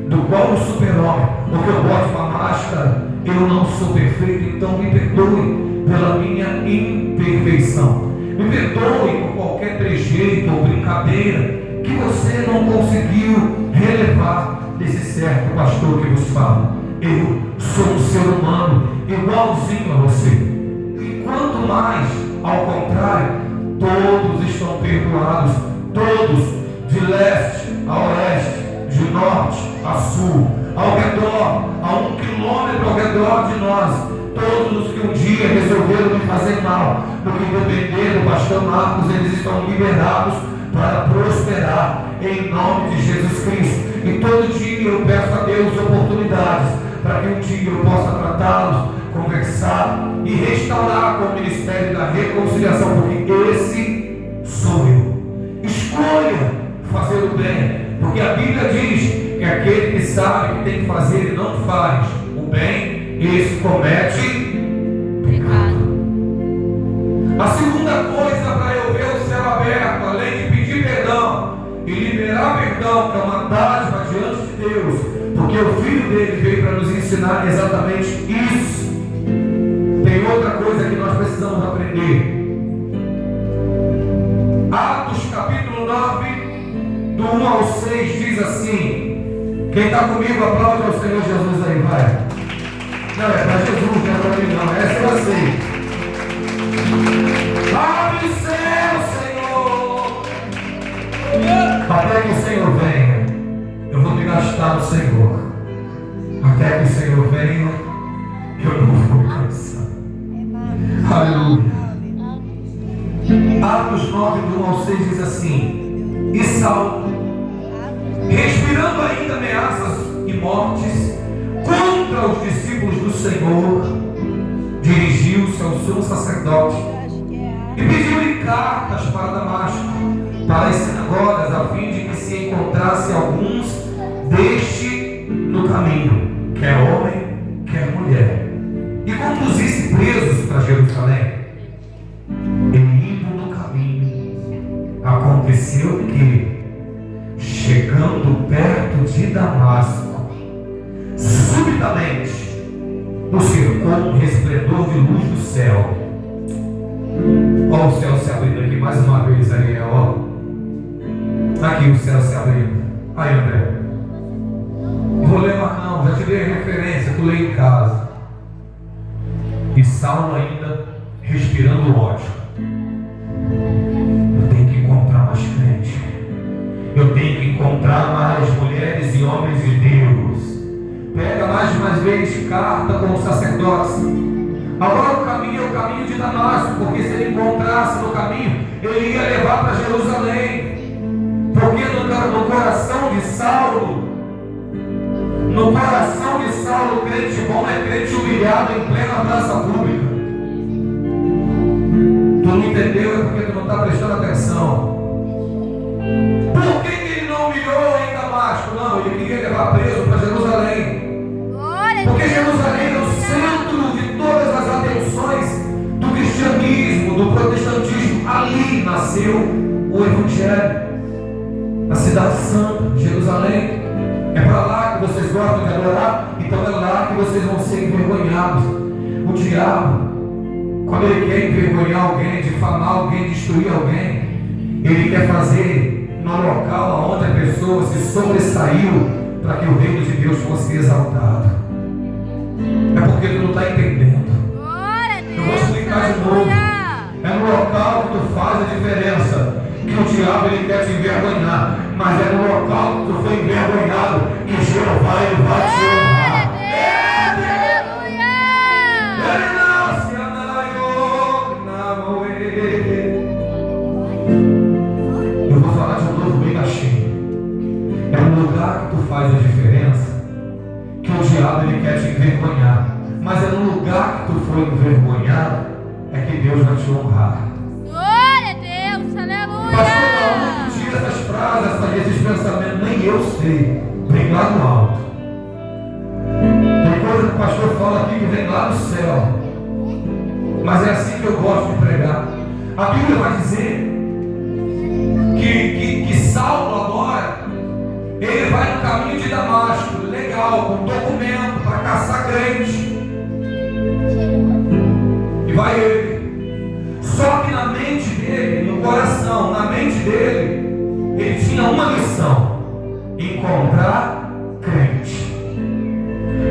do qual o super-homem, ou que eu bote uma máscara. Eu não sou perfeito, então me perdoe pela minha imperfeição. Me perdoe por qualquer trejeito ou brincadeira que você não conseguiu relevar desse certo pastor que vos fala. Eu sou um ser humano igualzinho a você. E quanto mais, ao contrário, todos estão perdoados, todos, de leste a oeste, de norte a sul, ao redor, a 1 quilômetro ao redor de nós. Todos os que um dia resolveram me fazer mal, no que depender do pastor Marcos, eles estão liberados para prosperar em nome de Jesus Cristo. E todo dia eu peço a Deus oportunidades para que um dia eu possa tratá-los, conversar e restaurar com o ministério da reconciliação, porque esse sou eu. Escolha fazer o bem, porque a Bíblia diz que aquele que sabe que tem que fazer e não faz o bem, esse comete pecado. A segunda coisa para eu ver o céu aberto, além de pedir perdão e liberar perdão, que é uma dádiva diante de Deus, porque o Filho dele veio para nos ensinar exatamente isso. Tem outra coisa que nós precisamos aprender. Atos capítulo 9, do 1 ao 6, diz assim. Quem está comigo, aplaude ao Senhor Jesus aí, vai. Não, é para Jesus, não é para mim não, essa eu aceito. Abre o céu, Senhor. Até que o Senhor venha, eu vou me gastar no Senhor. Até que o Senhor venha, eu não vou cansar. Aleluia. Atos 9, do 1 ao 6 diz assim. E Saulo, respirando ainda ameaças e mortes contra os discípulos do Senhor, dirigiu-se ao sumo sacerdote e pediu-lhe cartas para Damasco, para as sinagogas, a fim de que se encontrasse alguns deste no caminho, quer homem, quer mulher, e conduzisse presos para Jerusalém. E indo no caminho, aconteceu que, chegando perto de Damasco, subitamente o cercou um resplendor de luz do céu. Olha o céu se abrindo aqui mais uma vez, Ariel. Ó. Aqui o céu se abrindo. Aí, André. Não vou ler mais não, já te dei a referência, tu lê em casa. E Saulo ainda respirando ódio. Eu tenho que encontrar mais crente. Eu tenho que encontrar mais mulheres e homens de Deus. Pega mais uma vez carta com os sacerdotes. Agora o caminho é o caminho de Damasco, porque se ele encontrasse no caminho, ele ia levar para Jerusalém. Porque no coração de Saulo, crente bom é crente humilhado em plena praça pública. Tu não entendeu, é porque tu não está prestando atenção. Por que ele não humilhou em Damasco? Não, ele queria levar preso para Jerusalém. Porque Jerusalém é o centro de todas as atenções do cristianismo, do protestantismo. Ali nasceu o Evangelho. A cidade santa, Jerusalém. É para lá que vocês gostam de adorar, então é lá que vocês vão ser envergonhados. O diabo, quando ele quer envergonhar alguém, difamar alguém, destruir alguém, ele quer fazer no local onde a pessoa se sobressaiu para que o reino de Deus fosse exaltado. É porque tu não está entendendo. Eu vou explicar de novo. É no local que tu faz a diferença, que o diabo ele quer te envergonhar, mas é no local que tu foi envergonhado que Jeová ele vai te honrar. Eu vou falar de novo bem baixinho. É no lugar que tu faz a diferença que o diabo ele quer te envergonhar, mas é no lugar que tu foi envergonhado é que Deus vai te honrar. Glória a Deus, aleluia. Pastor, da onde tira essas frases, esses pensamentos? Nem eu sei. Vem lá no alto. Tem coisa que o pastor fala aqui que vem lá do céu. mas é assim que eu gosto de pregar. A Bíblia vai dizer que Saulo agora, ele vai no caminho de Damasco, legal, com documento para caçar crente. E vai ele. Só que na mente dele, no coração, na mente dele, ele tinha uma missão: encontrar crente.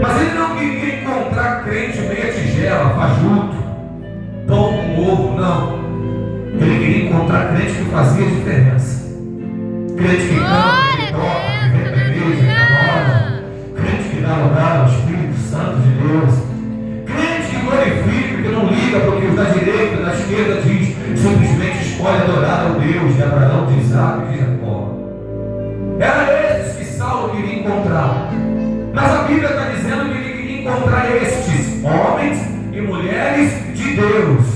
Mas ele não queria encontrar crente meia tigela, fajuto, pão com ovo, não. Ele queria encontrar crente que fazia diferença. Crente que canta, que toca, que vem para a igreja, que adora. Crente que dá lugar ao Espírito Santo de Deus. Crente que glorifica, que não liga para o que os da direita, da esquerda diz. Simplesmente escolhe adorar ao Deus de Abraão, de Isaac e de Jacó. Era esses que Saulo queria encontrar. Mas a Bíblia está dizendo que ele queria encontrar estes homens e mulheres de Deus.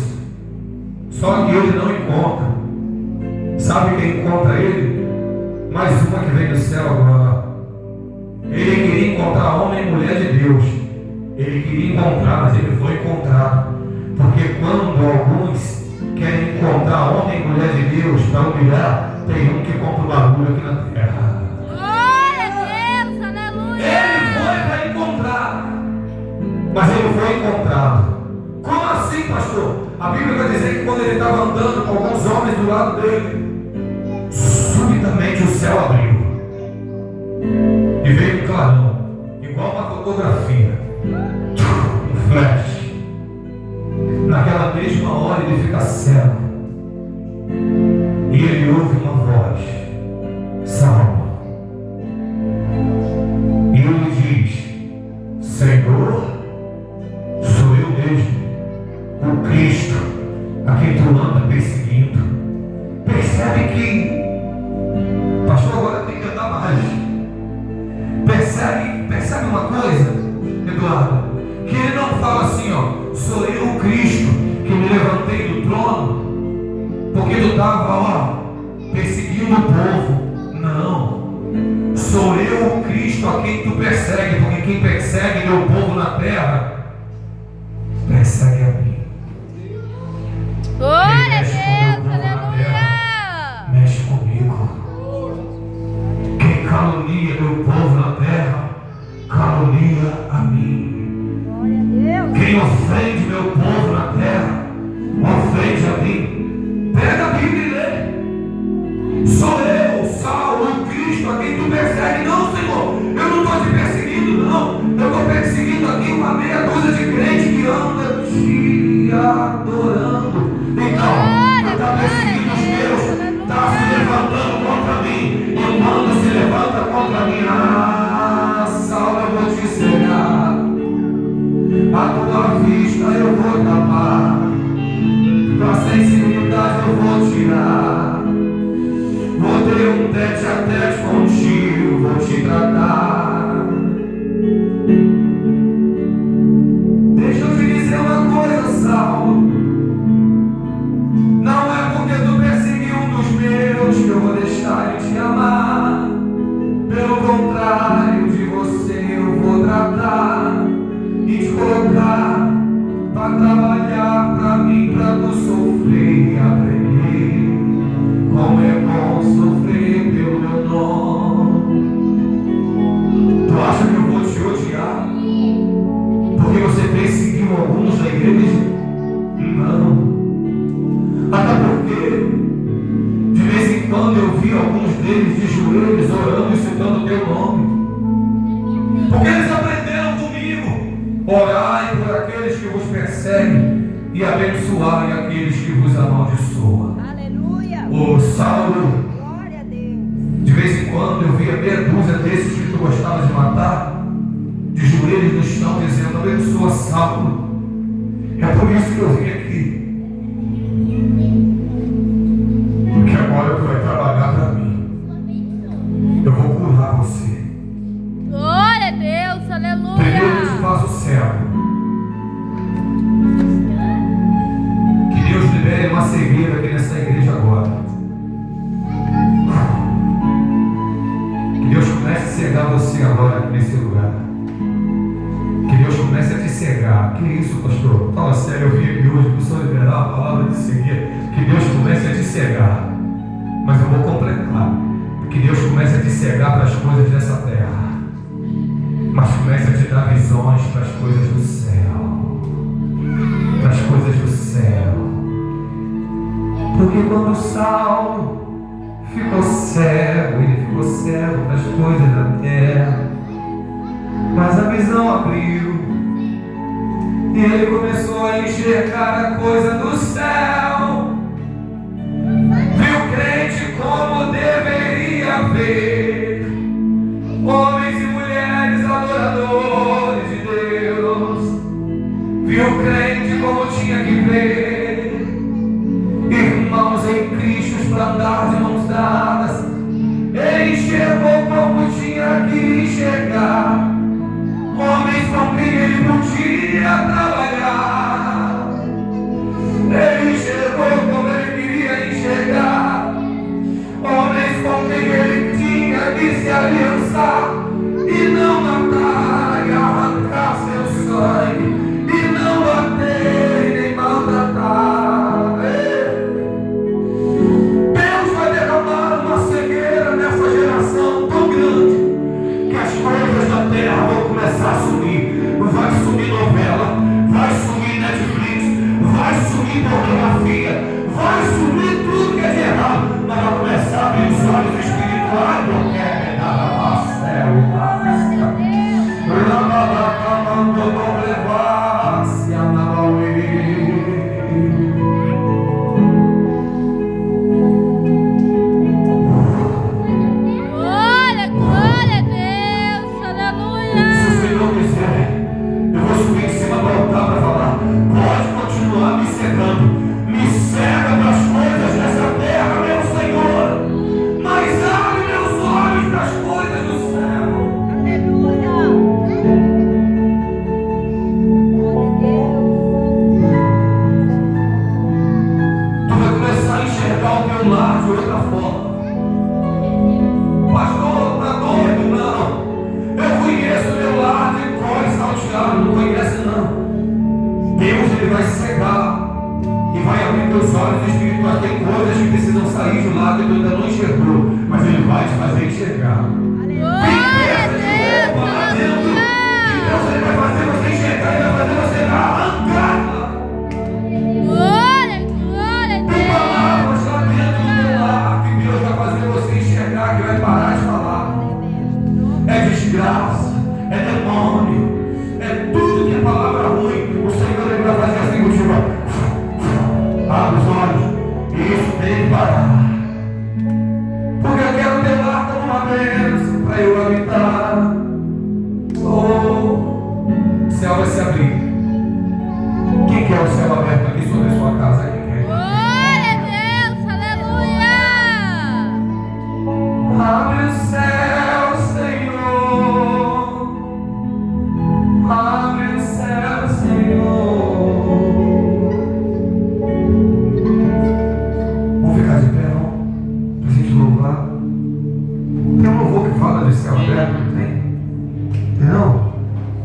Só que ele não encontra. Sabe quem encontra ele? Mais uma que vem do céu agora. Ele queria encontrar homem e mulher de Deus. Ele queria encontrar, mas ele foi encontrado. Porque quando alguns querem encontrar homem e mulher de Deus para humilhar, tem um que compra o barulho aqui na terra. Glória a Deus, aleluia. Ele foi para encontrar, mas ele foi encontrado. Como assim, pastor? A Bíblia vai dizer que quando ele estava andando com alguns homens do lado dele, subitamente o céu abriu e veio um clarão, igual uma fotografia, um flash. Naquela mesma hora ele fica cego e ele ouve uma voz: Saulo. E ele diz: Senhor, sou eu mesmo, o Cristo a quem tu anda perseguindo. Percebe que, pastor, agora tem que andar mais. Percebe uma coisa, Eduardo? Que ele não fala assim, ó, sou eu o Cristo que me levantei do trono porque tu estava, perseguindo o povo. Não. Sou eu o Cristo a quem tu persegue, porque quem persegue meu povo na terra persegue a mim. Glória a Deus, aleluia. Mexe comigo. Quem calunia meu povo na terra, calunia a mim. Quem ofende meu povo na terra, ofende a mim. Pega a Bíblia e lê. Sou eu, Saulo, o Cristo a quem tu persegue. Não, Senhor, eu não estou te perseguindo, não. Eu estou perseguindo aqui uma meia dúzia de crentes que anda te adorando. Então, está perseguindo os meus, está se levantando contra mim. E quando se levanta contra mim, Saulo, eu vou te cegar. A tua vista eu vou tapar, tua sensibilidade eu vou tirar. Vou ter um tete a tete contigo, vou te tratar. Deixa eu te dizer uma coisa, Saulo. Não é porque tu perseguiu um dos meus que eu vou deixar de te amar. Pelo contrário, de você eu vou tratar e te colocar para trabalhar para mim, para tu sofrer e aprender como é bom sofrer pelo meu nome. Tu acha que eu vou te odiar porque você perseguiu alguns da igreja? Não. Até porque de vez em quando eu vi alguns deles de joelhos orando e citando o teu nome, porque eles aprenderam comigo. Orai por aqueles que vos perseguem e abençoai aqueles que vos amaldiçoam. Aleluia. Ô Saulo, Glória a Deus. de vez em quando eu via meia dúzia desses que tu gostava de matar, de joelhos no chão, dizendo: abençoa Saulo. É por isso que eu vim aqui. Porque agora tu vai trabalhar para mim. Eu vou curar você. Glória a Deus, aleluia. Primeiro eu te faço cego. Que Deus libere uma cegueira aqui nessa igreja agora. Que Deus comece a cegar você agora aqui nesse lugar. Que Deus comece a te cegar. Que isso, pastor? Fala sério, eu vim aqui hoje para o Senhor cegar para as coisas dessa terra, mas comece a te dar visões para as coisas do céu. Para as coisas do céu. Porque quando Saulo ficou cego, ele ficou cego para as coisas da terra, mas a visão abriu e ele começou a enxergar a coisa do céu. Viu crente como deveria ver, homens e mulheres adoradores de Deus. Viu crente como tinha que ver, irmãos em Cristo para andar de mãos dadas. Ele enxergou como tinha que enxergar, homens com quem ele podia trabalhar. Ele enxergou como ele queria enxergar, homens com quem ele tinha que se aliançar e não matar e arrancar seu sangue, e não bater e nem maltratar. Deus vai derramar uma cegueira nessa geração tão grande que as coisas da terra vão começar a sumir. Vai sumir novela, vai sumir Netflix, vai sumir pornografia, vai sumir tudo que é de errado, mas vai começar a abrir os olhos espirituais. Não quer nada mais céu.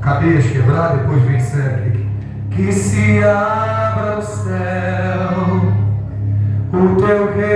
Cadeias quebrar, depois vem sempre. Que se abra o céu, o teu rei.